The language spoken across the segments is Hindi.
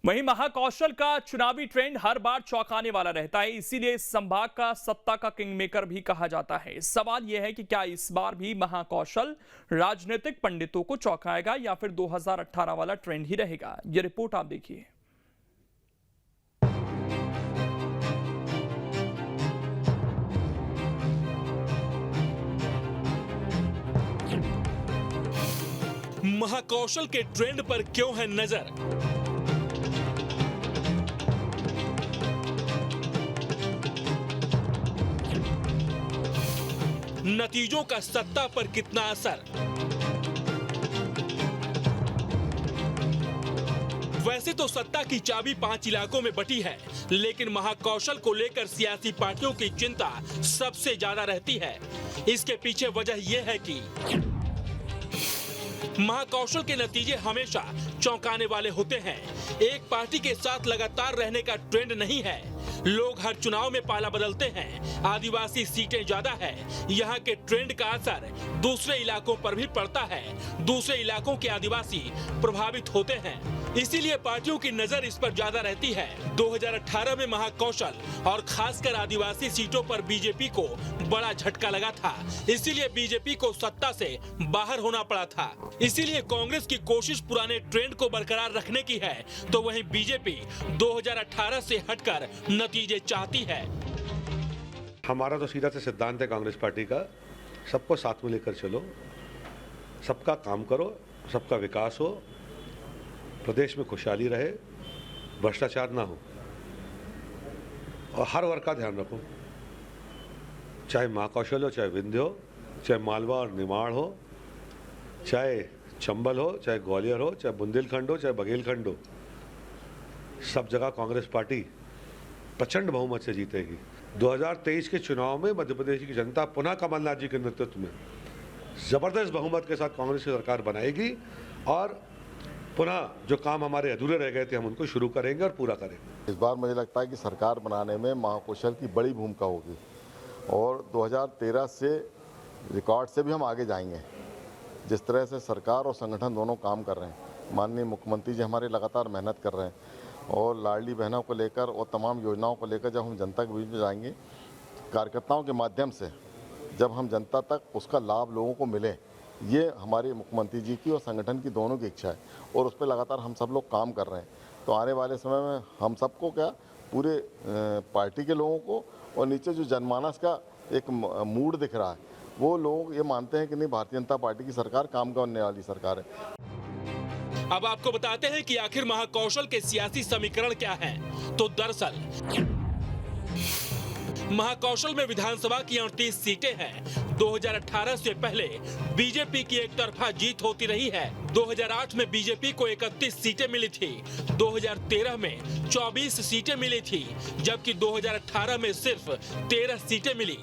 वहीं महाकौशल का चुनावी ट्रेंड हर बार चौंकाने वाला रहता है, इसीलिए इस संभाग का सत्ता का किंगमेकर भी कहा जाता है। सवाल यह है कि क्या इस बार भी महाकौशल राजनीतिक पंडितों को चौंकाएगा या फिर 2018 वाला ट्रेंड ही रहेगा। ये रिपोर्ट आप देखिए। महाकौशल के ट्रेंड पर क्यों है नजर? नतीजों का सत्ता पर कितना असर? वैसे तो सत्ता की चाबी 5 इलाकों में बटी है, लेकिन महाकौशल को लेकर सियासी पार्टियों की चिंता सबसे ज्यादा रहती है। इसके पीछे वजह यह है कि महाकौशल के नतीजे हमेशा चौंकाने वाले होते हैं। एक पार्टी के साथ लगातार रहने का ट्रेंड नहीं है। लोग हर चुनाव में पाला बदलते हैं। आदिवासी सीटें ज्यादा है। यहाँ के ट्रेंड का असर दूसरे इलाकों पर भी पड़ता है। दूसरे इलाकों के आदिवासी प्रभावित होते हैं, इसीलिए पार्टियों की नजर इस पर ज्यादा रहती है। 2018 में महाकौशल और खासकर आदिवासी सीटों पर बीजेपी को बड़ा झटका लगा था, इसीलिए बीजेपी को सत्ता से बाहर होना पड़ा था। इसीलिए कांग्रेस की कोशिश पुराने ट्रेंड को बरकरार रखने की है, तो वहीं बीजेपी 2018 से हटकर नतीजे चाहती है। हमारा तो सीधा से सिद्धांत है कांग्रेस पार्टी का, सबको साथ में लेकर चलो, सबका काम करो, सबका विकास हो, प्रदेश में खुशहाली रहे, भ्रष्टाचार ना हो और हर वर्ग का ध्यान रखो। चाहे महाकौशल हो, चाहे विंध्य हो, चाहे मालवा और निमाड़ हो, चाहे चंबल हो, चाहे ग्वालियर हो, चाहे बुंदेलखंड हो, चाहे बघेलखंड हो, सब जगह कांग्रेस पार्टी प्रचंड बहुमत से जीतेगी। 2023 के चुनाव में मध्य प्रदेश की जनता पुनः कमलनाथ जी के नेतृत्व में जबरदस्त बहुमत के साथ कांग्रेस की सरकार बनाएगी और पुनः जो काम हमारे अधूरे रह गए थे हम उनको शुरू करेंगे और पूरा करेंगे। इस बार मुझे लगता है कि सरकार बनाने में महाकौशल की बड़ी भूमिका होगी और 2013 से रिकॉर्ड से भी हम आगे जाएंगे। जिस तरह से सरकार और संगठन दोनों काम कर रहे हैं, माननीय मुख्यमंत्री जी हमारे लगातार मेहनत कर रहे हैं और लाडली बहनों को लेकर और तमाम योजनाओं को लेकर जब हम जनता के बीच में जाएंगे, कार्यकर्ताओं के माध्यम से जब हम जनता तक उसका लाभ लोगों को मिले, ये हमारे मुख्यमंत्री जी की और संगठन की दोनों की इच्छा है और उस पर लगातार हम सब लोग काम कर रहे हैं। तो आने वाले समय में हम सबको क्या, पूरे पार्टी के लोगों को और नीचे जो जनमानस का एक मूड दिख रहा है, वो लोग ये मानते हैं कि नहीं, भारतीय जनता पार्टी की सरकार काम करने वाली सरकार है। अब आपको बताते हैं कि आखिर महाकौशल के सियासी समीकरण क्या हैं। तो दरअसल महाकौशल में विधानसभा की 38 सीटें हैं। 2018 से पहले बीजेपी की एक तरफा जीत होती रही है। 2008 में बीजेपी को 31 सीटें मिली थी, 2013 में 24 सीटें मिली थी, जबकि 2018 में सिर्फ 13 सीटें मिली।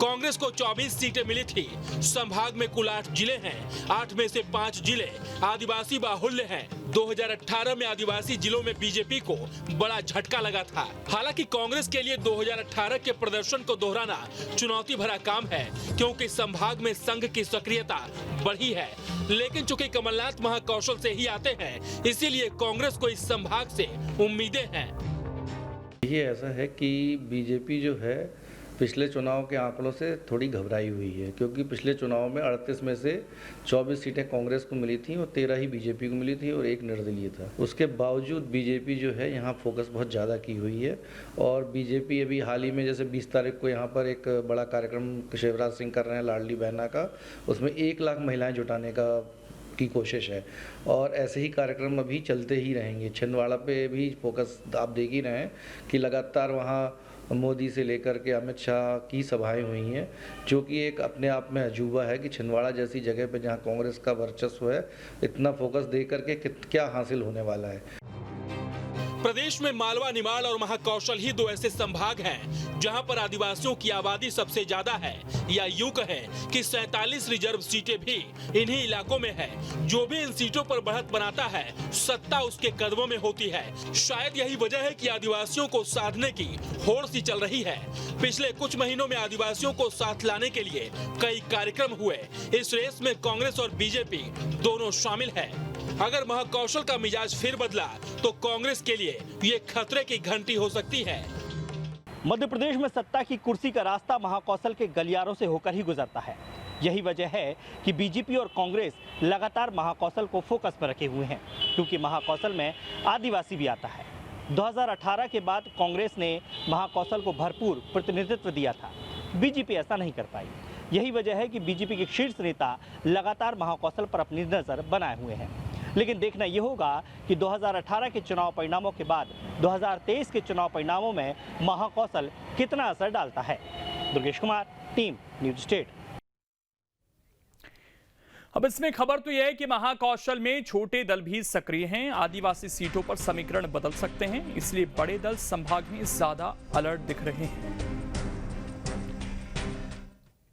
कांग्रेस को 24 सीटें मिली थी। संभाग में कुल 8 जिले हैं, 8 में से 5 जिले आदिवासी बाहुल्य हैं। 2018 में आदिवासी जिलों में बीजेपी को बड़ा झटका लगा था। हालांकि कांग्रेस के लिए 2018 के प्रदर्शन को दोहराना चुनौती भरा काम है, क्योंकि संभाग में संघ की सक्रियता बढ़ी है। लेकिन चूंकि कमलनाथ महाकौशल से ही आते हैं, इसीलिए कांग्रेस को इस संभाग से उम्मीदें हैं। ये ऐसा है कि बीजेपी जो है पिछले चुनाव के आंकड़ों से थोड़ी घबराई हुई है, क्योंकि पिछले चुनाव में 38 में से 24 सीटें कांग्रेस को मिली थी और 13 ही बीजेपी को मिली थी और 1 निर्दलीय था। उसके बावजूद बीजेपी जो है यहाँ फोकस बहुत ज़्यादा की हुई है और बीजेपी अभी हाल ही में जैसे 20 तारीख को यहाँ पर एक बड़ा कार्यक्रम शिवराज सिंह कर रहे हैं लाडली बहना का, उसमें 1 लाख महिलाएँ जुटाने की कोशिश है और ऐसे ही कार्यक्रम अभी चलते ही रहेंगे। छिंदवाड़ा पे भी फोकस आप देख ही रहे हैं कि लगातार वहाँ मोदी से लेकर के अमित शाह की सभाएं हुई हैं, जो कि एक अपने आप में अजूबा है कि छिंदवाड़ा जैसी जगह पे जहां कांग्रेस का वर्चस्व है, इतना फोकस दे करके क्या हासिल होने वाला है। प्रदेश में मालवा, निमाड़ और महाकौशल ही 2 ऐसे संभाग हैं जहां पर आदिवासियों की आबादी सबसे ज्यादा है, या यूं कहें कि 47 रिजर्व सीटें भी इन्हीं इलाकों में है। जो भी इन सीटों पर बढ़त बनाता है, सत्ता उसके कदमों में होती है। शायद यही वजह है कि आदिवासियों को साधने की होड़ सी चल रही है। पिछले कुछ महीनों में आदिवासियों को साथ लाने के लिए कई कार्यक्रम हुए। इस रेस में कांग्रेस और बीजेपी दोनों शामिल है। अगर महाकौशल का मिजाज फिर बदला तो कांग्रेस के लिए ये खतरे की घंटी हो सकती है। मध्य प्रदेश में सत्ता की कुर्सी का रास्ता महाकौशल के गलियारों से होकर ही गुजरता है। यही वजह है कि बीजेपी और कांग्रेस लगातार महाकौशल को फोकस पर रखे हुए हैं, क्योंकि महाकौशल में आदिवासी भी आता है। 2018 के बाद कांग्रेस ने महाकौशल को भरपूर प्रतिनिधित्व दिया था, बीजेपी ऐसा नहीं कर पाई। यही वजह है कि बीजेपी के शीर्ष नेता लगातार महाकौशल पर अपनी नजर बनाए हुए हैं। लेकिन देखना यह होगा कि 2018 के चुनाव परिणामों के बाद 2023 के चुनाव परिणामों में महाकौशल कितना असर डालता है। Durgesh Kumar, team news state. अब इसमें खबर तो यह है कि महाकौशल में छोटे दल भी सक्रिय हैं। आदिवासी सीटों पर समीकरण बदल सकते हैं, इसलिए बड़े दल संभाग में ज्यादा अलर्ट दिख रहे हैं।